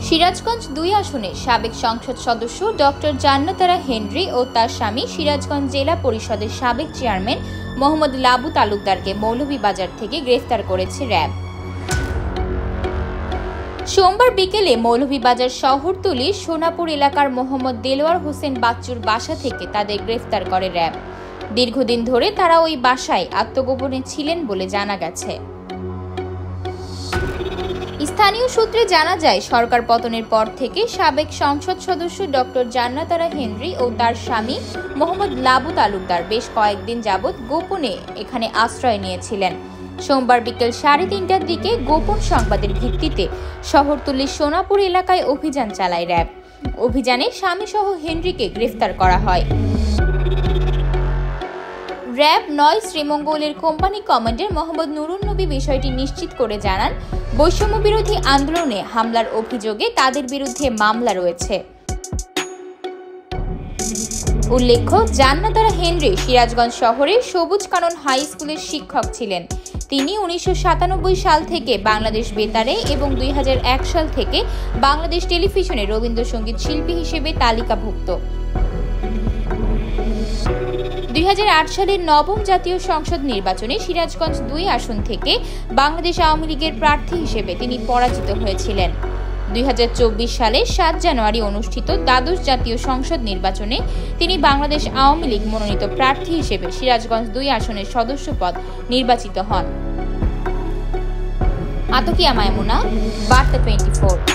সিরাজগঞ্জ ২ আসনের সাবেক সংসদ সদস্য ডক্টর জান্নাতারা হেনরি ও তার স্বামী সিরাজগঞ্জ জেলা পরিষদের সাবেক চেয়ারম্যান মোহাম্মদ লাবু তালুকদারকে মৌলভীবাজার থেকে গ্রেফতার করেছে র্যাব। সোমবার বিকেলে মৌলভীবাজার শহরতলির সোনাপুর এলাকার মোহাম্মদ দেলোয়ার হোসেন বাচ্চুর বাসা থেকে তাদের গ্রেফতার করে র্যাব। দীর্ঘদিন ধরে তারা ওই বাসায় আত্মগোপনে ছিলেন বলে জানা গেছে। স্থানীয় সূত্রে জানা যায়, সরকার পতনের পর থেকে সাবেক সংসদ সদস্য ডক্টর জান্নাতারা হেনরি ও তার স্বামী মোহাম্মদ লাবু তালুকদার বেশ কয়েকদিন যাবৎ গোপনে এখানে আশ্রয় নিয়েছিলেন। সোমবার বিকেল 3:30টার দিকে গোপন সংবাদের ভিত্তিতে শহরতলির সোনাপুর এলাকায় অভিযান চালায় র্যাব। অভিযানে স্বামীসহ হেনরিকে গ্রেফতার করা হয়। র্যাব ৯ শ্রীমঙ্গলের কোম্পানি কমান্ডার মোহাম্মদ নুরুন নবী বিষয়টি নিশ্চিত করে জানান, বৈষম্য বিরোধী আন্দোলনে হামলার অভিযোগে তাদের বিরুদ্ধে মামলা রয়েছে। উল্লেখ্য, জান্নাতারা হেনরি সিরাজগঞ্জ শহরের সবুজ কানন হাই স্কুলের শিক্ষক ছিলেন। তিনি 1997 সাল থেকে বাংলাদেশ বেতারে এবং 2001 সাল থেকে বাংলাদেশ টেলিভিশনে রবীন্দ্রসঙ্গীত শিল্পী হিসেবে তালিকাভুক্ত। 2008 সালের নবম জাতীয় সংসদ নির্বাচনে সিরাজগঞ্জ ২ আসন থেকে বাংলাদেশ আওয়ামী লীগের প্রার্থী হিসেবে তিনি পরাজিত হয়েছিলেন। 2024 সালের 7 জানুয়ারি অনুষ্ঠিত দ্বাদশ জাতীয় সংসদ নির্বাচনে তিনি বাংলাদেশ আওয়ামী লীগ মনোনীত প্রার্থী হিসেবে সিরাজগঞ্জ ২ আসনের সদস্য পদ নির্বাচিত হন। আতকিয়া মাইমুনা, বার্তা 24।